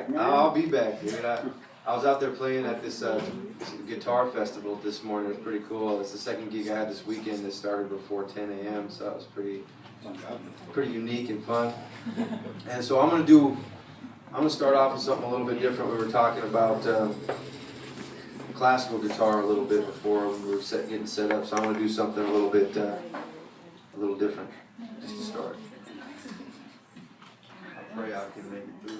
back, man. I'll be back, dude. I was out there playing at this guitar festival this morning. It was pretty cool. It's the second gig I had this weekend that started before 10 a.m. So it was pretty unique and fun. And so I'm gonna start off with something a little bit different. We were talking about classical guitar a little bit before we were getting set up. So I'm gonna do something a little different just to start. I pray I can make it through.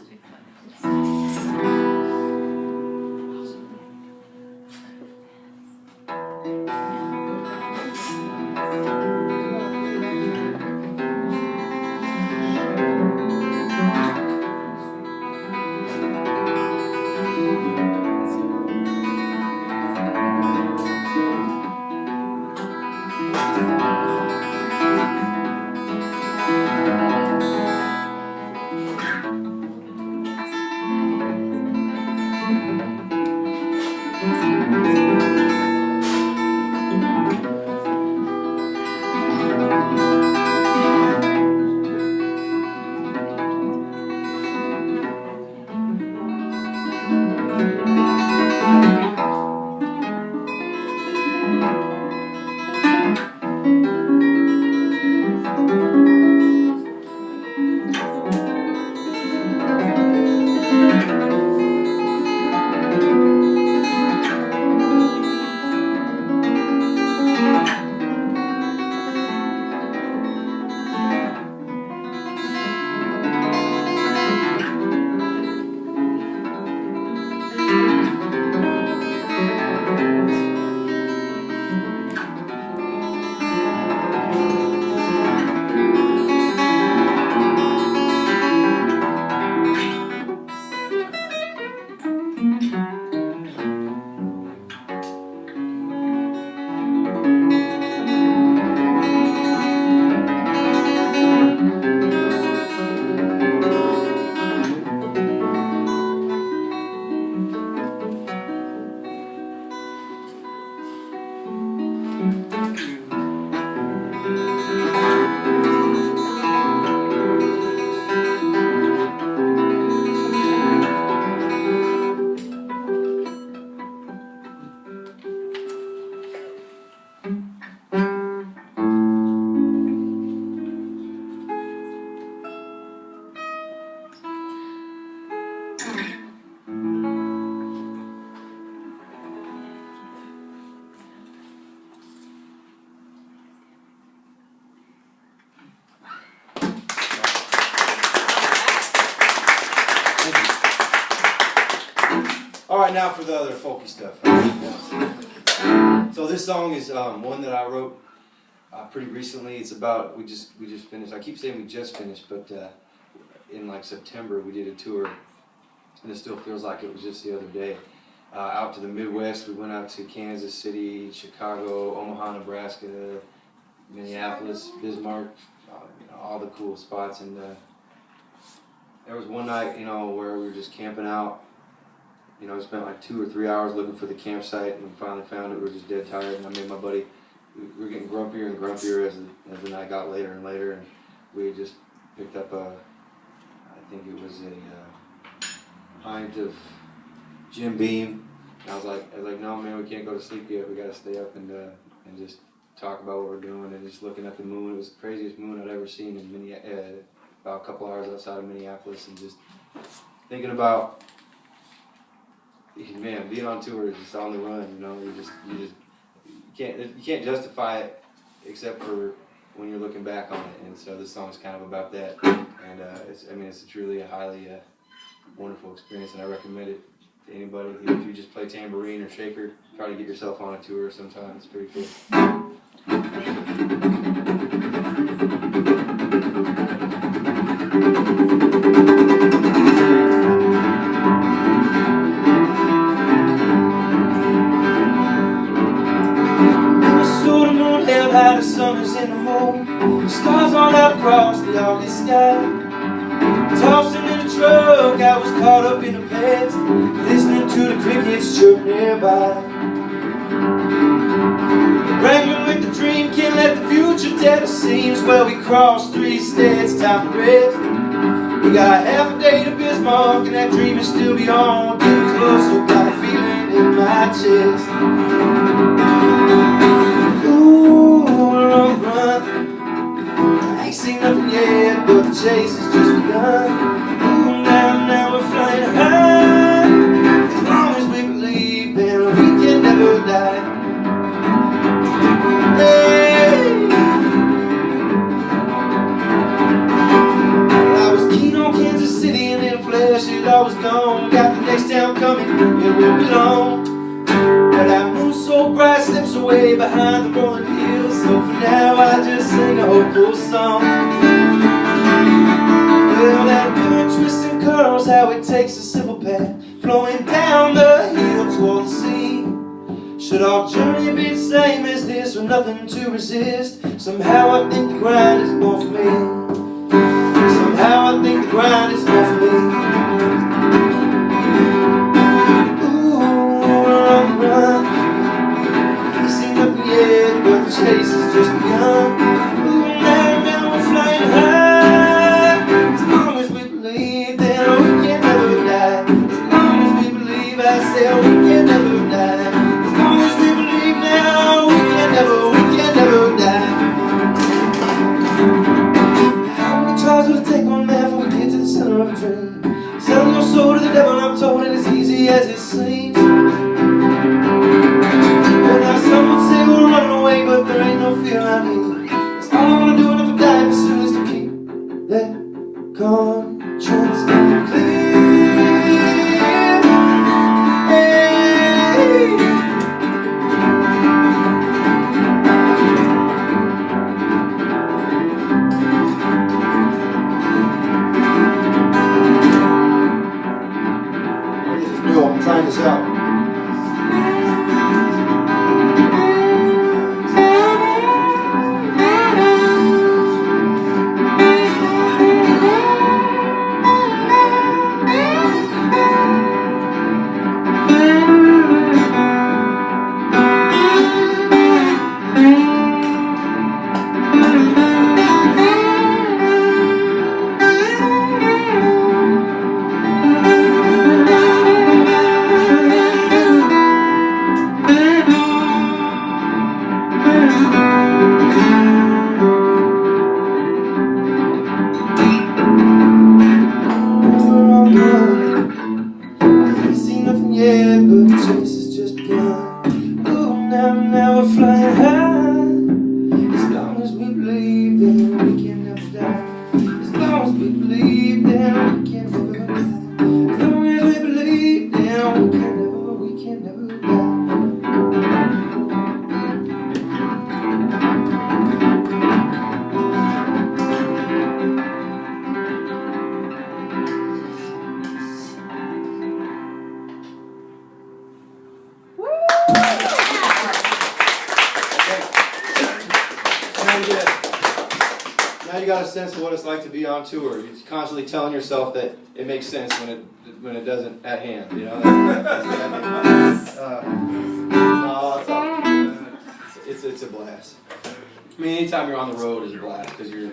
Alright, now for the other folky stuff. So this song is one that I wrote pretty recently. It's about, we just finished, I keep saying we just finished, but in like September we did a tour, and it still feels like it was just the other day. Out to the Midwest, we went out to Kansas City, Chicago, Omaha, Nebraska, Minneapolis, Bismarck, all the cool spots. And there was one night, where we were just camping out. We spent like 2 or 3 hours looking for the campsite, and we finally found it. We were just dead tired, and I made my buddy. We were getting grumpier and grumpier as the night got later and later, and we had just picked up I think it was a pint of Jim Beam. And I was like, no man, we can't go to sleep yet. We got to stay up and just talk about what we're doing, and just looking at the moon. It was the craziest moon I'd ever seen in about a couple hours outside of Minneapolis, and just thinking about, man, being on tour is just on the run. You can't justify it except for when you're looking back on it. And so this song is kind of about that. And it's truly a highly wonderful experience, and I recommend it to anybody. Even if you just play tambourine or shaker, try to get yourself on a tour sometime. It's pretty cool. High, the sun is in the moon, stars all out across the August sky. Tossing in a truck, I was caught up in the past, listening to the crickets chirp nearby. Wrangling with the dream, can't let the future tell the seams. Well, we crossed 3 states, time to rest. We got half a day to business. mark and that dream is still beyond. Getting closer, got a feeling in my chest. Ooh, run, run. I ain't seen nothing yet, but the chase has just begun. Ooh, now we're flying high. As long as we believe, then we can never die. I was gone, got the next town coming, it won't be long. But that moon so bright slips away behind the rolling hills. So for now I just sing a hopeful song. Well, that river twists and curls, how it takes a simple path flowing down the hill toward the sea. Should our journey be the same as this, or nothing to resist? Somehow I think the grind is more for me. Somehow I think the grind is more for me. Chase has just begun. Ooh, now we're flying high. As long as we believe, then we can never die. As long as we believe, I say we can never die. As long as we believe now, we can never die. How many tries will it take one man before we get to the center of a dream? Selling your soul to the devil, I'm told it as easy as it seems. Well, now some would say we're running away, but there ain't no fear I need. That's all I wanna do, and if I die as soon as to keep that conscience clear. Hey. This is new, I'm trying this out. Now we're flying high. As long as we believe, then we can never die. As long as we believe, then we can never die. As long as we believe, then we can never die. Now you got a sense of what it's like to be on tour. You're constantly telling yourself that it makes sense when it doesn't at hand. You know. It's a blast. I mean, anytime you're on the road is a blast because you're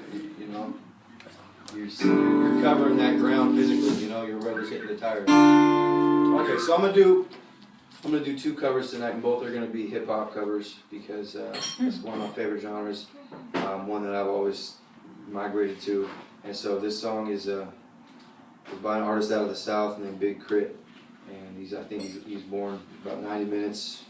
covering that ground physically. You know, your rubber's hitting the tires. Okay, so I'm gonna do two covers tonight, and both are gonna be hip hop covers because it's one of my favorite genres. One that I've always migrated to, and so this song is by an artist out of the South named Big Crit, and I think he's born about 90 minutes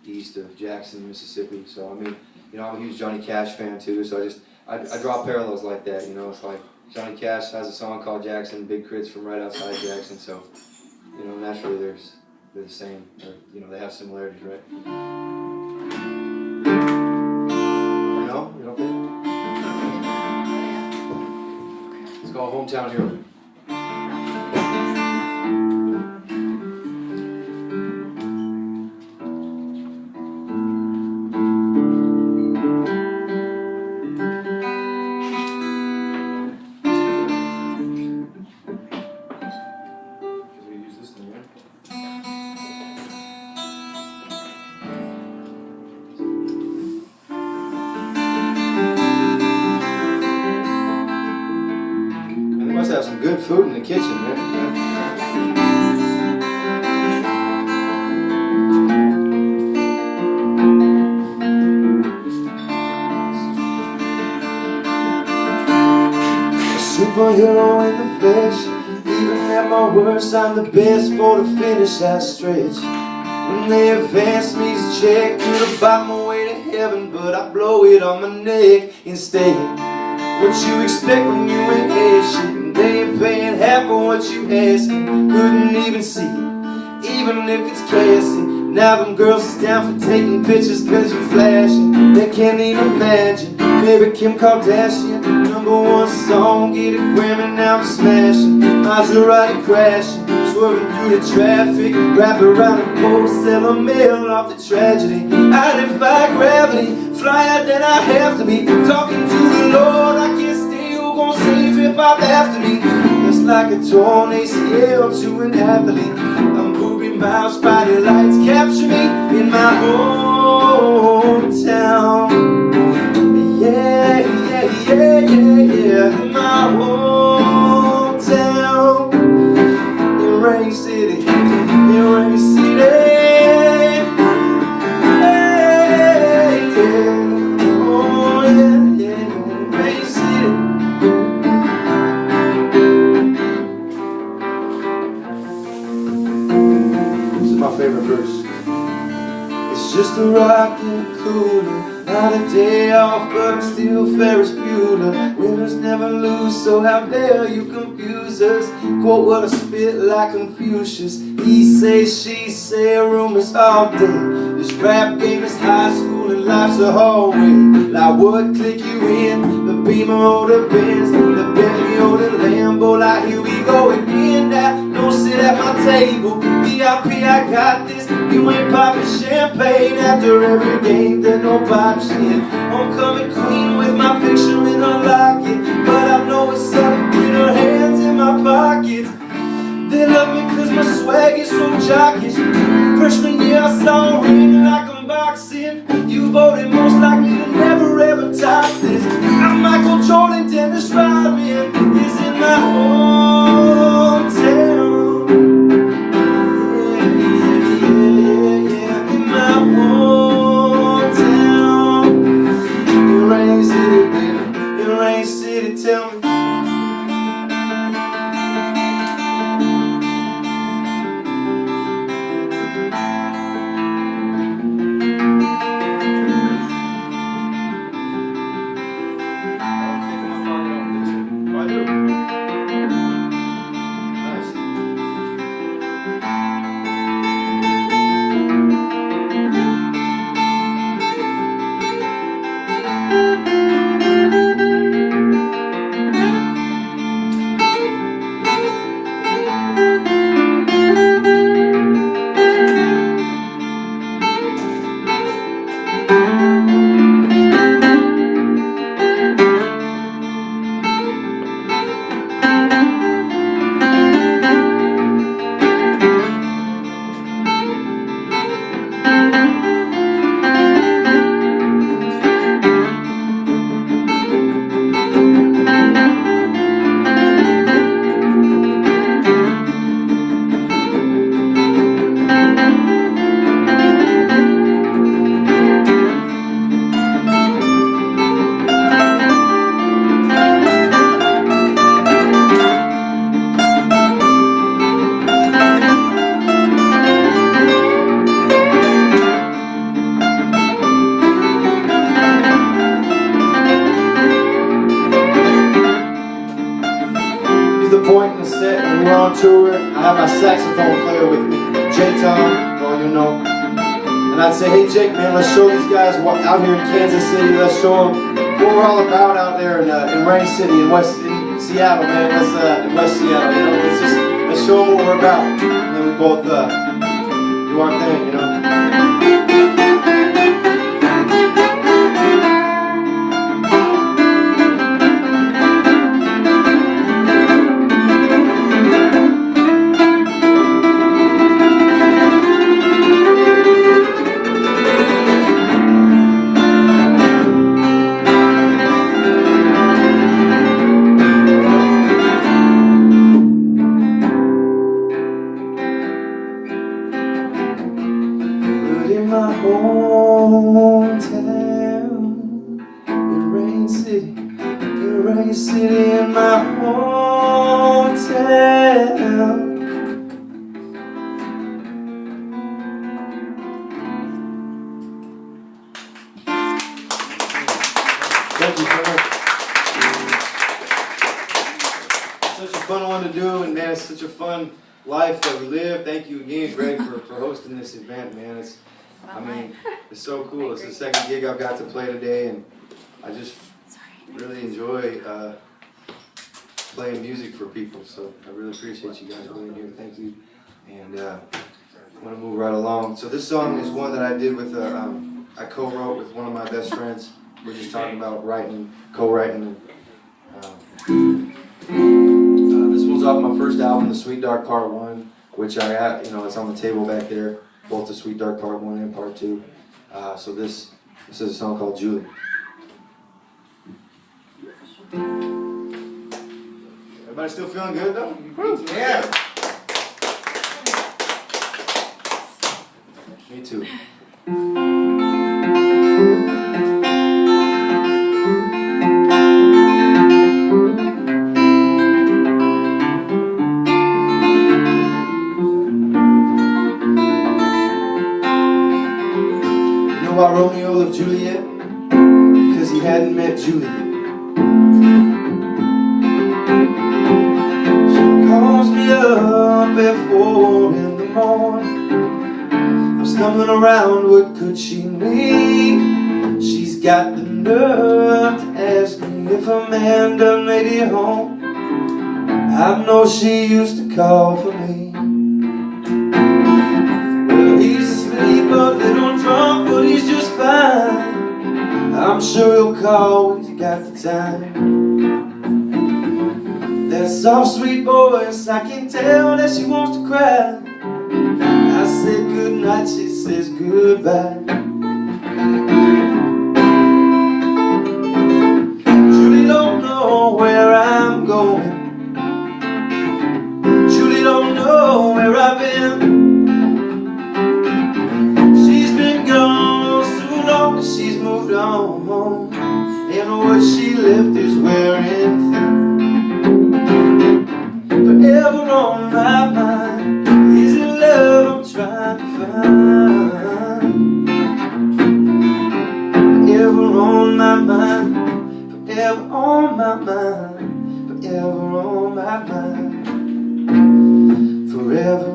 east of Jackson, Mississippi. So I mean, I'm a huge Johnny Cash fan too. So I draw parallels like that. It's like Johnny Cash has a song called Jackson, Big Crit's from right outside Jackson. So naturally they're the same. Or, they have similarities, right? No, you don't think? It's called Hometown Hero. Have some food in the kitchen, man. Superhero in the flesh. Even at my worst, I'm the best for the finish I stretch. When they advance me to check, could buy my way to heaven, but I blow it on my neck instead. What you expect when you ain't had shit, and they ain't paying half of what you asking. Couldn't even see it, even if it's classy. Now them girls is down for taking pictures cause you're flashing. They can't even imagine Baby Kim Kardashian, #1 song, get a Grammy, now I'm smashing. Maserati crashing, swerving through the traffic, wrap around the post, sell a meal off the tragedy. I defy gravity, fly out then I have to be. Talking to the Lord, I can't stay, who gon' save hip-hop after me? It's like a torn ACL to an athlete. I'm moving miles, body lights capture me in my hometown. Yeah, yeah, yeah, yeah, yeah, in my hometown. In Rain City, in Rain City. Hey, yeah, oh yeah, yeah, Rain City. This is my favorite verse. It's just a rock in the cooler, not a day off, but I'm still Ferris Bueller. Winners never lose, so how dare you confuse us? Quote what I spit like Confucius. He say, she say, rumors all day. This rap game is high school and life's a hallway. Like what click you in? The Beamer or the Benz, the Bentley or the Lambo. Like here we go again now. Don't sit at my table. VIP, I got this. You ain't popping champagne after every game. There's no pop shit. Homecoming queen with my picture in her locket, but I know it's up with her hands in my pockets. They love me cause my swag is so jockish. Freshman year I saw a ring like I'm boxing. You voted most likely to never ever top this. I'm Michael Jordan, Dennis Rodman is in my hometown. Tell me. Point in the set when we're on tour, I have my saxophone player with me, J-Tom, all you know. And I'd say, hey Jake, man, let's show these guys out here in Kansas City. Let's show them what we're all about out there in Rain City, in Seattle, man. In West Seattle, you know. Let's show them what we're about, and then we both do our thing, you know. my hometown, in Rain City, in my hometown. Thank you so much. Such a fun one to do, and man, it's such a fun life that we live. Thank you again, Greg, for hosting this event, man. It's so cool. It's the second gig I've got to play today, and I just really enjoy playing music for people. So I really appreciate you guys being here. Thank you. And I want to move right along. So this song is one that I did with I co-wrote with one of my best friends. We're just talking about writing, co-writing. This one's off my first album, The Sweet Dark Part 1, which I got, it's on the table back there, both The Sweet Dark Part 1 and Part 2. So this is a song called Julie. Everybody still feeling good though? Yeah. Me too. Why Romeo loved Juliet? Because he hadn't met Juliet. She calls me up at 4 in the morning. I'm stumbling around, what could she need? She's got the nerve to ask me if a man done made it home. I know she used to call for me. Well, he's asleep, a little drunk, but he's just fine. I'm sure he'll call when he's got the time. That soft, sweet voice, I can tell that she wants to cry. I said goodnight, she says goodbye. Julie don't know where I'm going. Julie don't know where I've been. She's moved on, and what she left is wearing thin. Forever on my mind is the love I'm trying to find. Forever on my mind, forever on my mind, forever on my mind. Forever,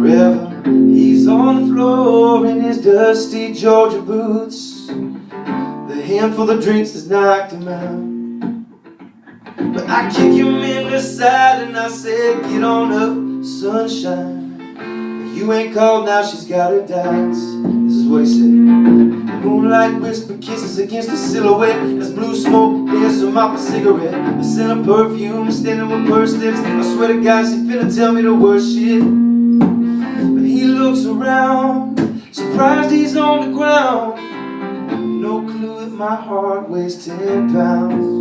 forever. He's on the floor in his dusty Georgia boots. The handful of drinks has knocked him out. But I kick him in the side and I said, get on up, sunshine. But you ain't called now, she's got her doubts. This is what he said. The moonlight whisper kisses against the silhouette. There's blue smoke, there's some off a cigarette. The scent of perfume, standing with pursed lips. I swear to God, she finna tell me the worst shit. He looks around, surprised he's on the ground. No clue that my heart weighs 10 pounds.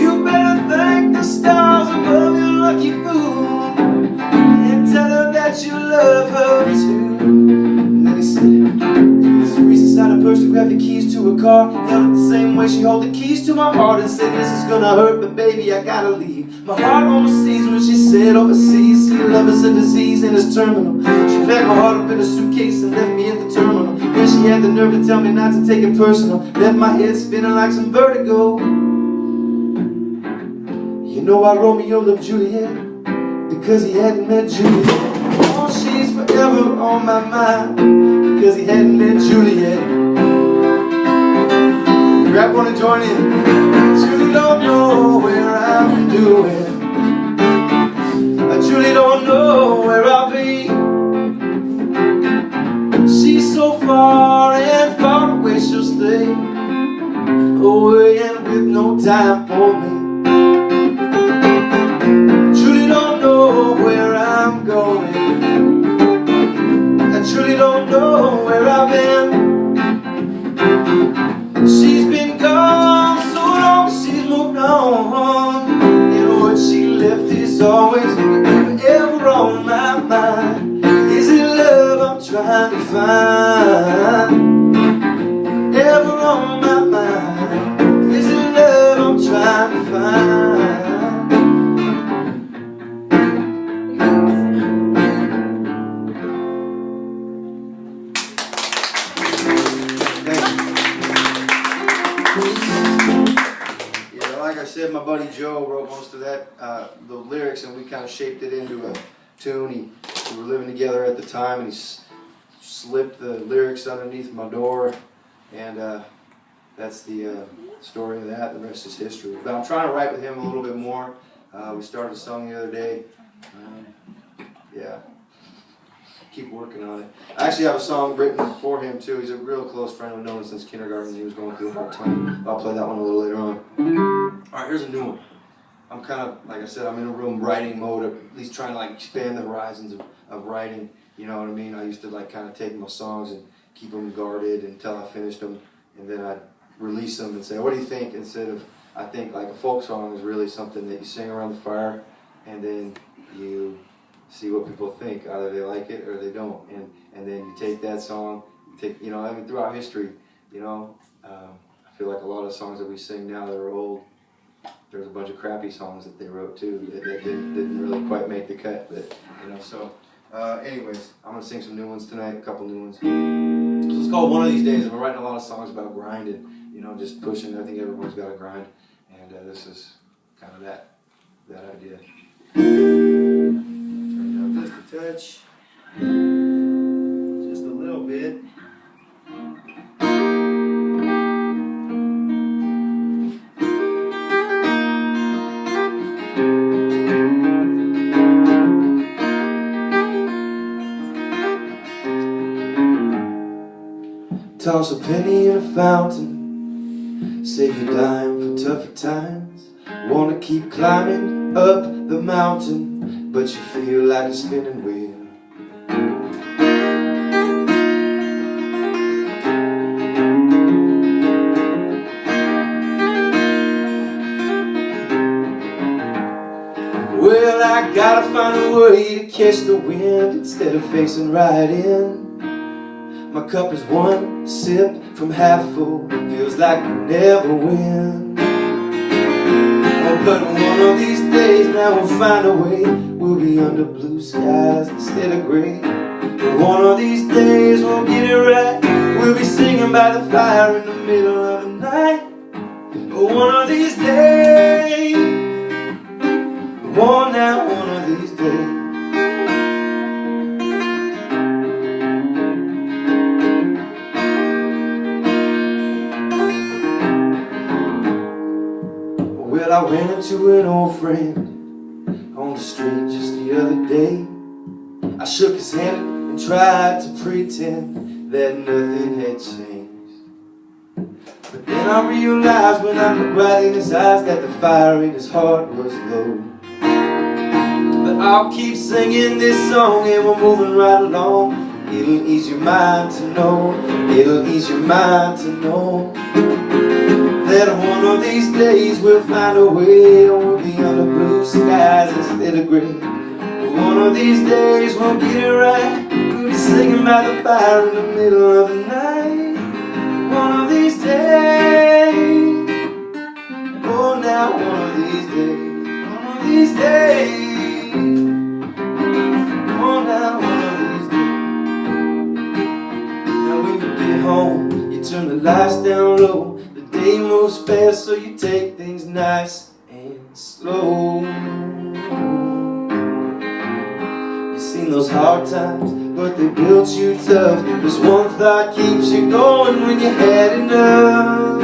You better thank the stars above, you lucky fool, and tell her that you love her too. And then he said, he reached inside her purse to grab the keys to her car. Held it the same way she held the keys to my heart and said, this is gonna hurt, but baby, I gotta leave. My heart almost seized when she said overseas. See, love is a disease and it's terminal. She packed my heart up in a suitcase and left me at the terminal. Then she had the nerve to tell me not to take it personal. Left my head spinning like some vertigo. You know why Romeo loved Juliet? Because he hadn't met Juliet. Oh, she's forever on my mind. Because he hadn't met Juliet. Grab one and join in. Julie don't know where I'm doing. I truly don't know where I'll be. She's so far and far away she'll stay, away and with no time for me. Truly don't know where I'm going. I truly don't know where I've been. She's been gone so long, she's moved on, and what she left is always ever on my mind? Is it love I'm trying to find? Ever on my mind? Is it love I'm trying to find? Yeah, like I said, my buddy Joe wrote most of that, the lyrics, and we kind of shaped it into a tune. We were living together at the time, and he slipped the lyrics underneath my door, and that's the story of that. The rest is history. But I'm trying to write with him a little bit more. We started a song the other day. Yeah. Keep working on it. I actually have a song written for him too. He's a real close friend. I've known him since kindergarten. He was going through a hard time. I'll play that one a little later on. Alright, here's a new one. I'm kind of, like I said, I'm in a room writing mode, at least trying to like expand the horizons of writing. You know what I mean? I used to like kind of take my songs and keep them guarded until I finished them, and then I'd release them and say, what do you think? Instead of, I think like a folk song is really something that you sing around the fire, and then you see what people think. Either they like it or they don't, and then you take that song, you know, I mean, throughout history, you know, I feel like a lot of songs that we sing now that are old, there's a bunch of crappy songs that they wrote too that didn't really quite make the cut, but you know. So anyways, I'm gonna sing some new ones tonight, a couple new ones. So it's called One of These Days. I'm writing a lot of songs about grinding, you know, just pushing. I think everyone's got to grind, and this is kind of that idea. Just a touch, just a little bit. Toss a penny in a fountain, save your dime for tougher times. Wanna keep climbing up the mountain, but you feel like a spinning wheel. Well, I gotta find a way to catch the wind instead of facing right in. My cup is one sip from half full, feels like we never win. Oh, but one of these days now we'll find a way. We'll be under blue skies instead of gray. But one of these days we'll get it right. We'll be singing by the fire in the middle of the night. But one of these days, one of these days. Well, I ran into an old friend on the street just the other day. I shook his hand and tried to pretend that nothing had changed. But then I realized when I looked right in his eyes that the fire in his heart was low. But I'll keep singing this song and we're moving right along. It'll ease your mind to know, it'll ease your mind to know that one of these days we'll find a way, and we'll be under blue skies instead of gray. But one of these days we'll get it right. We'll be singing by the fire in the middle of the night. One of these days, oh now one of these days, one of these days, oh now one of these days. Now when you get home, you turn the lights down low. The day moves fast, so you take things nice and slow. You've seen those hard times, but they built you tough. There's one thought keeps you going when you had enough.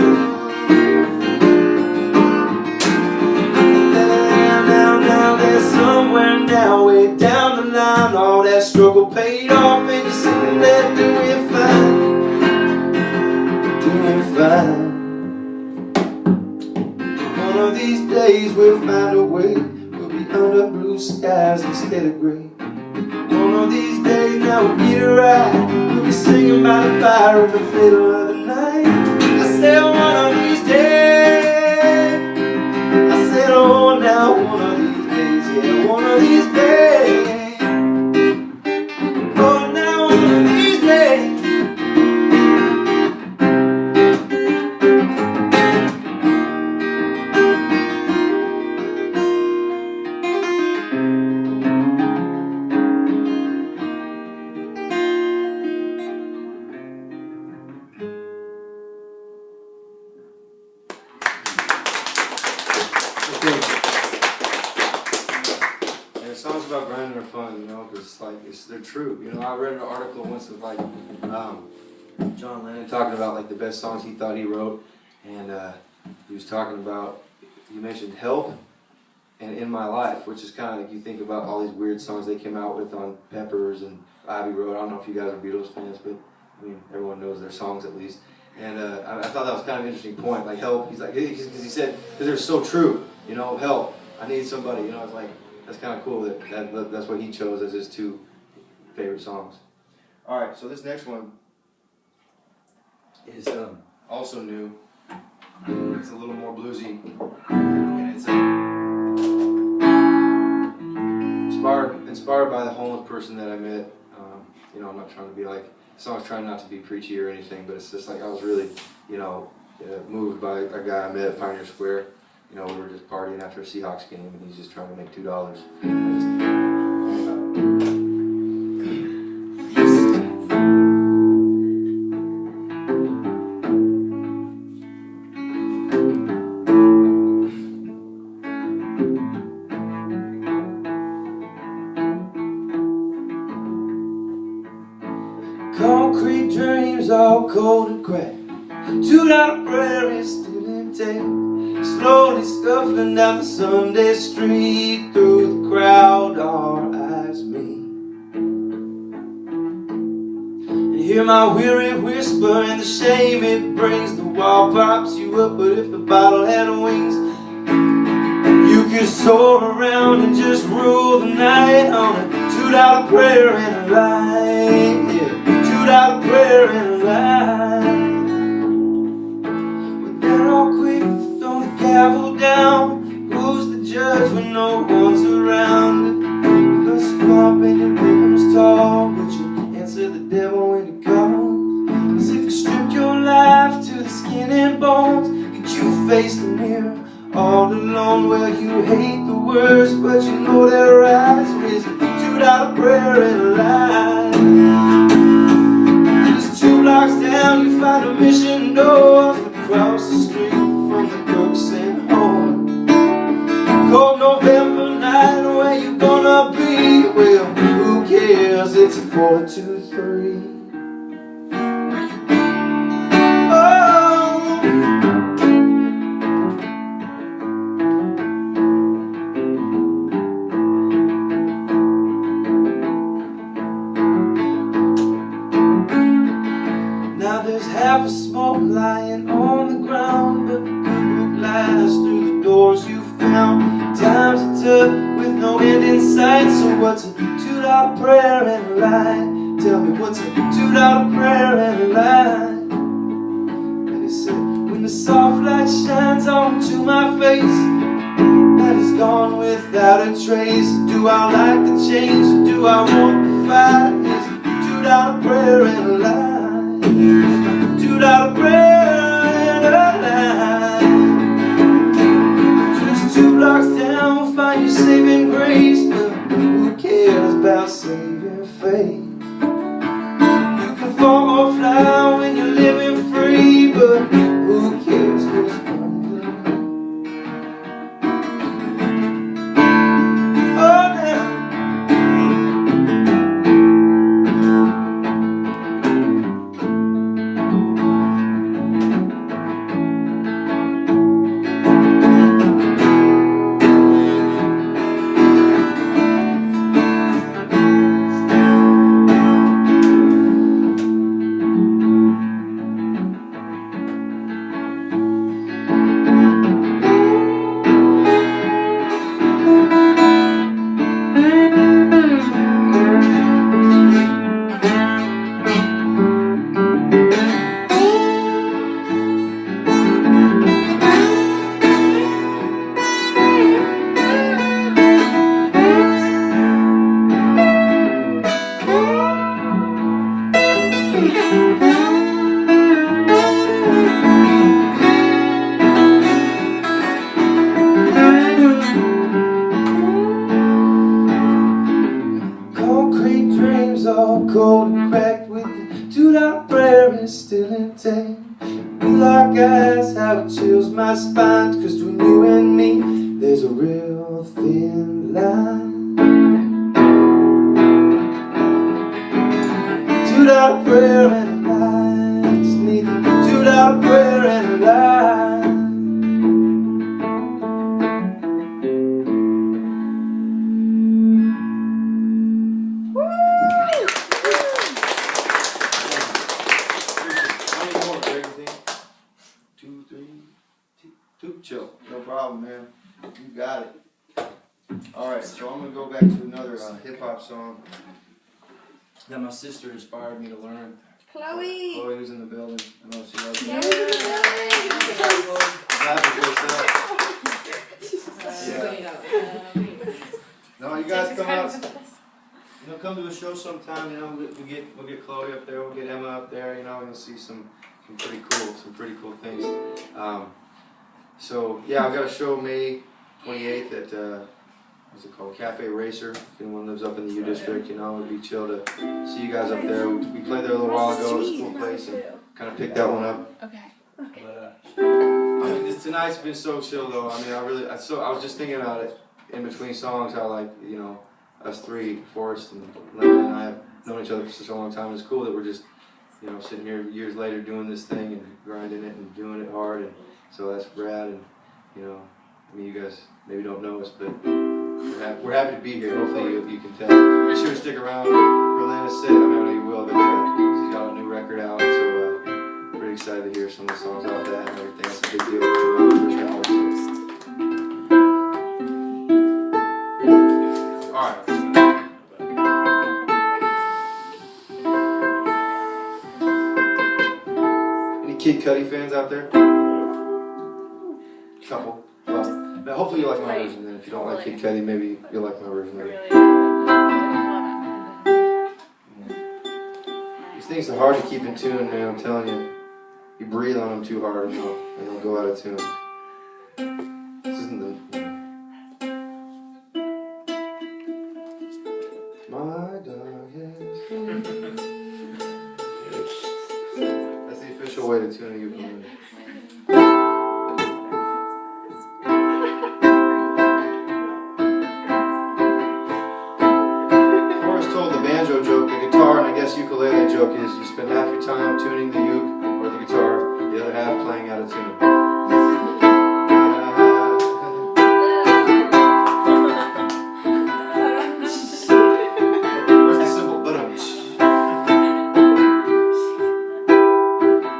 Now there's somewhere now, way down the line, all that struggle paid off, and you're sitting there doing fine, doing fine. One of these days we'll find a way. We'll be under blue skies instead of gray. One of these days now we'll get it right. We'll be singing by the fire in the middle of the night. I said one of these days. I said oh now one of these days. Yeah, one of these days. about grinding are fun, you know, because like they're true. You know, I read an article once of like John Lennon talking about like the best songs he thought he wrote, and he was talking about, you mentioned Help and In My Life, which is kind of like, you think about all these weird songs they came out with on Peppers and Abbey Road. I don't know if you guys are Beatles fans, but I mean everyone knows their songs at least. And I thought that was kind of an interesting point. Like Help, he's like, because he said, because they're so true. You know, help. I need somebody. You know, it's like that's kind of cool that's what he chose as his two favorite songs. All right, so this next one is also new. It's a little more bluesy, and it's inspired by the homeless person that I met. You know, I'm not trying to be like, the song's trying not to be preachy or anything, but it's just like I was really, you know, moved by a guy I met at Pioneer Square. You know, we were just partying after a Seahawks game, and he's just trying to make $2. Concrete dreams all cold and cracked, $2 prairies still intact, slowly scuffling down the Sunday street. Through the crowd our eyes meet, and hear my weary whisper and the shame it brings. The wall props you up, but if the bottle had wings, you could soar around and just rule the night on a $2 prayer and a line. $2 prayer and a line. But they're all quick to throw the gavel down. Who's the judge when no one's around? Because swamp and your rhythm's tall, but you answer the devil when he calls. As if you stripped your life to the skin and bones, could you face the mirror all alone? Well, you hate the words, but you know they're right. With a $2 prayer and a line. 2 blocks down you find a mission doors across the street from the Cooks and home. Cold November night, where you gonna be? Well, who cares? It's a 4 to 3. There's half a smoke lying on the ground, but the good book lies through the doors you found. Times are tough with no end in sight, so what's a $2 prayer and a line? Tell me, what's a $2 prayer and a line? And he said, when the soft light shines onto my face, that is gone without a trace. Do I like the change, or do I want the fight? It's a $2 prayer and a line. $2 prayer and a line. Just 2 blocks down we'll find you saving grace, but who cares about saving faith? You can fall or fly when you're living free, but who cares what's under? Oh, now. All cold and cracked, with the $2 prayer is still intact. We lock eyes, how it chills my spine, 'cause between you and me there's a real thin line. toot out a prayer and a lie. Just need to toot out a prayer and a lie. Chill. No problem, man. You got it. Alright, so I'm going to go back to another hip-hop song that my sister inspired me to learn. Chloe! Chloe was in the building. I know she loves it. No, you guys come out. Come to a show sometime. We'll get Chloe up there. We'll get Emma up there. And you'll see some pretty cool things. So yeah, I've got a show May 28th at what's it called? Cafe Racer. If anyone lives up in the U District, it'd be chill to see you guys up there. We played there a little while ago. It's a cool place, and kind of picked that one up. Okay. But tonight's been so chill though. I mean, I was just thinking about it in between songs how us three, Forrest and Lennon and I have known each other for such a long time. It's cool that we're just sitting here years later doing this thing and grinding it and doing it hard. And so that's rad, and you guys maybe don't know us, but we're happy to be here. Hopefully you can tell. Be sure to stick around for Lana's set. I know you will, but she's got a new record out, so pretty excited to hear some of the songs off that and everything. That's a big deal for the first album. Alright. Any Kid Cudi fans out there? Couple. Well, hopefully you like my version then. If you don't like Kid Cudi, maybe you'll like my version. These things are hard to keep in tune, man. I'm telling you. You breathe on them too hard and they'll go out of tune. This isn't the... My dog has... That's the official way to tune a ukulele. Ukulele joke is you spend half your time tuning the uke or the guitar, the other half playing out of tune. Where's the cymbal?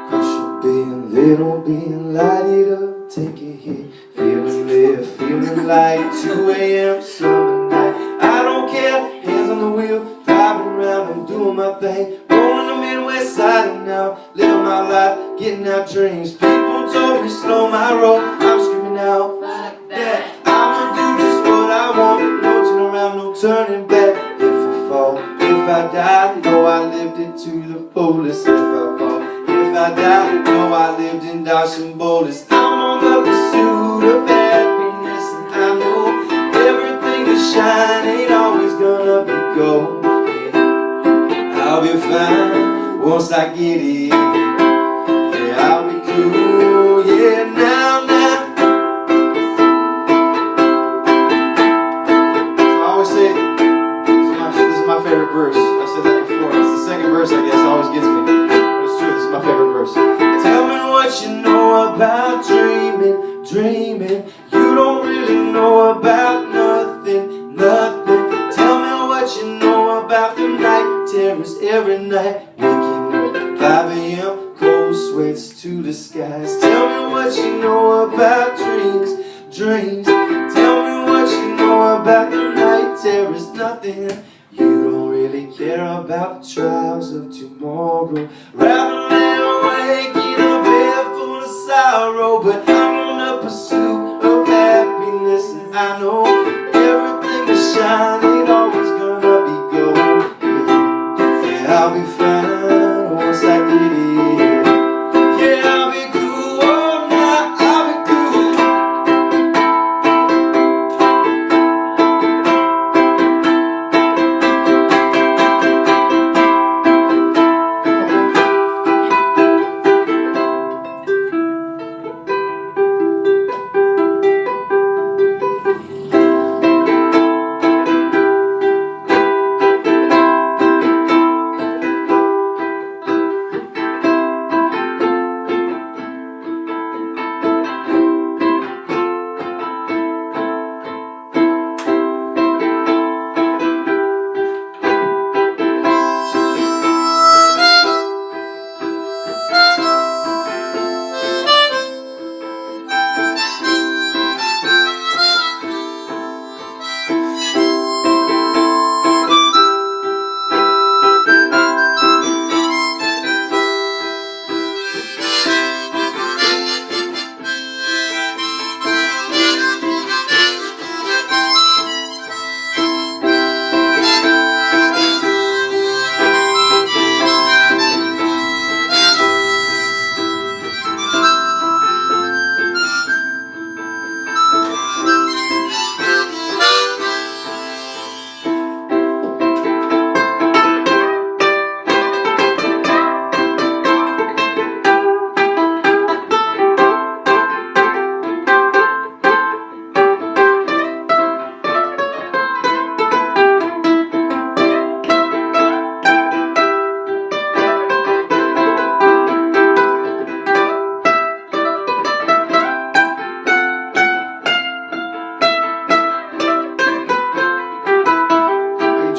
Crush being little, being lighted up, take a hit, feeling lit, feeling like 2 a.m. summer night. I don't care, hands on the wheel. Driving around and doing my thing, rolling the Midwest side and now, living my life, getting out dreams. People told me slow my roll, I'm screaming out, fuck that. I'ma do just what I want, no turning around, no turning back. If I fall, if I die, know I lived it to the fullest. If I fall, if I die, know I lived in dodge and boldest. I'm on the pursuit of happiness, and I know everything that shine ain't always gonna be gold. I'll be fine once I get it. Yeah, I'll be cool. Yeah, now. So I always say, this is my favorite verse. I said that before. It's the second verse, I guess, always gets me. But it's true, this is my favorite verse. Tell me what you know about dreaming. You don't really know about nothing. Tell me what you know about the night terrors every night. Waking up 5 a.m. cold sweats to the skies. Tell me what you know about dreams. Tell me what you know about the night terrors. Nothing. You don't really care about the trials of tomorrow. Rather than waking up bed full of sorrow. But I'm on the pursuit of happiness, and I know everything that shines ain't always gonna be gold. Yeah, I'll be fine once I get it. Yeah, I'll be cool. Oh, now I'll be cool.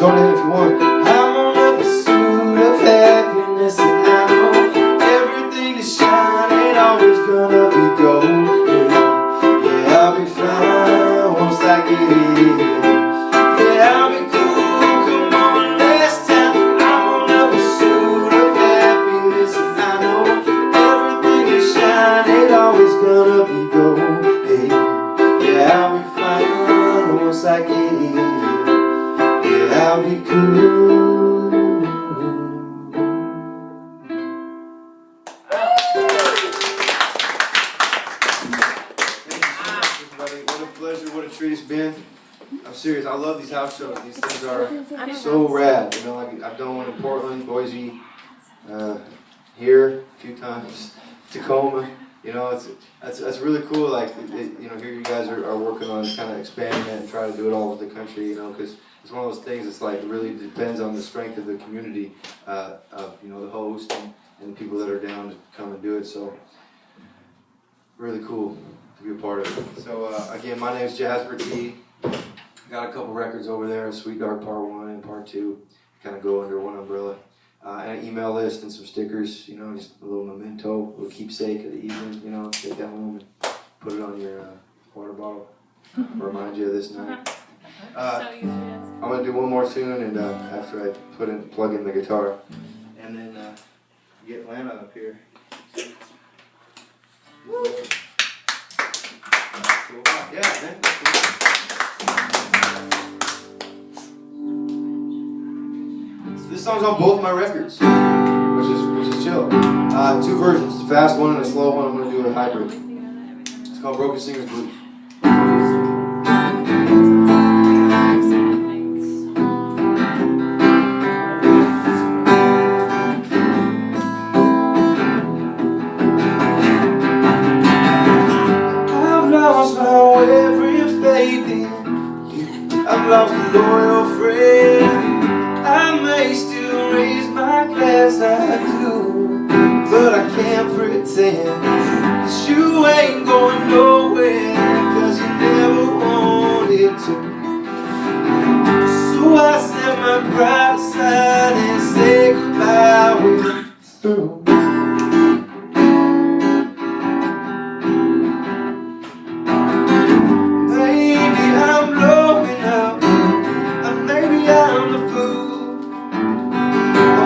join in if you want. I'm on a pursuit of happiness, and I know everything that shines ain't always gonna be gold. Yeah, I'll be fine once I get here. Yeah, I'll be cool, come on, last time. I'm on a pursuit of happiness, and I know everything that shines ain't always gonna be gold. Yeah, I'll be fine once I get here. Yeah, I'll be cool. What a pleasure, what a treat it's been. I'm serious, I love these house shows. These things are so rad. You know, like I've done one in Portland, Boise, here a few times, Tacoma. You know, that's really cool. Like, you know, here you guys are working on kind of expanding it and trying to do it all over the country. You know, because it's one of those things. It's like it really depends on the strength of the community, of you know the host and the people that are down to come and do it. So really cool to be a part of it. So again, my name is Jasper T. Got a couple records over there, Sweet Dark Part 1 and Part 2, kind of go under one umbrella. And an email list and some stickers, you know, just a little memento, a little keepsake of the evening, you know, take that home and put it on your water bottle, remind you of this night. I'm going to do one more tune, and after I plug in the guitar, and then get Lana up here. Woo. Cool. Yeah, man. This song's on both my records, which is chill. Two versions, the fast one and a slow one. I'm going to do a hybrid. It's called Broken Singer's Blues. I've lost my every faith in you. I've lost a loyal friend. I may still raise my glass, I do, but I can't pretend that you ain't going nowhere, 'cause you never wanted to. So I set my pride aside and say goodbye when you're through. Maybe I'm blowing up, and maybe I'm the fool.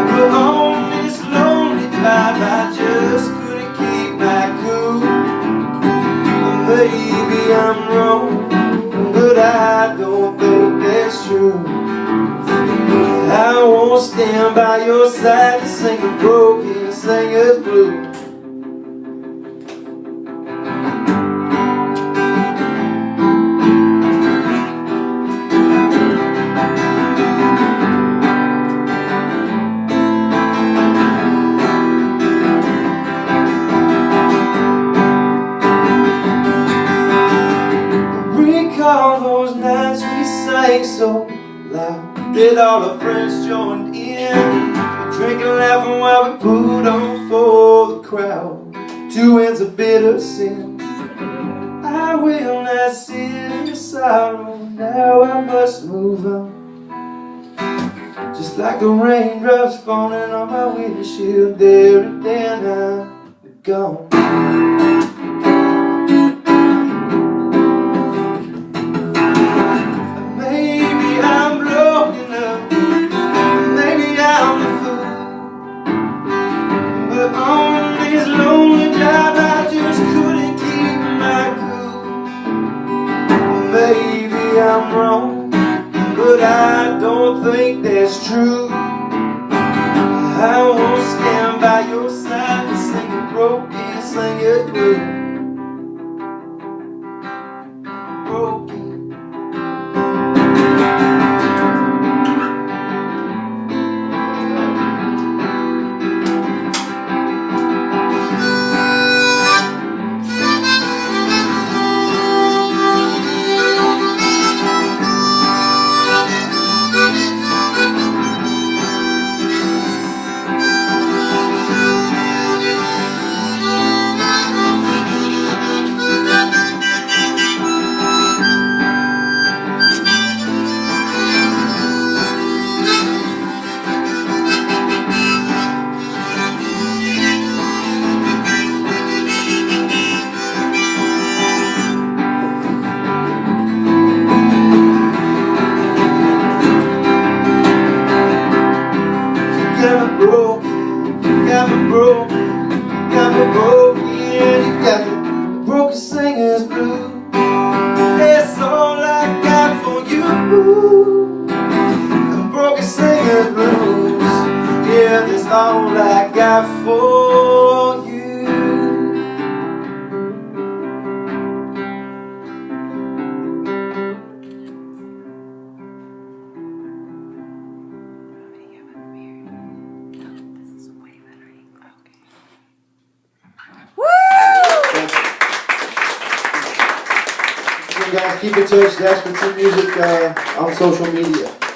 But on this lonely drive, I just couldn't keep my cool. Maybe I'm wrong, but I don't think that's true. I won't stand by your side to sing a broken singer's blues. All those nights we sang so loud that all our friends joined in, drinking, laughing while we pulled on for the crowd. Two ends of bitter sin. I will not sit in sorrow. Now I must move on. Just like the raindrops falling on my windshield, there and then I'm gone. On this lonely drive, I just couldn't keep my cool. Maybe I'm wrong, but I don't think that's true. I won't stand by your side to sing a broken singer's blues. Broken. guys. Keep in touch. Jasper Team Music on social media.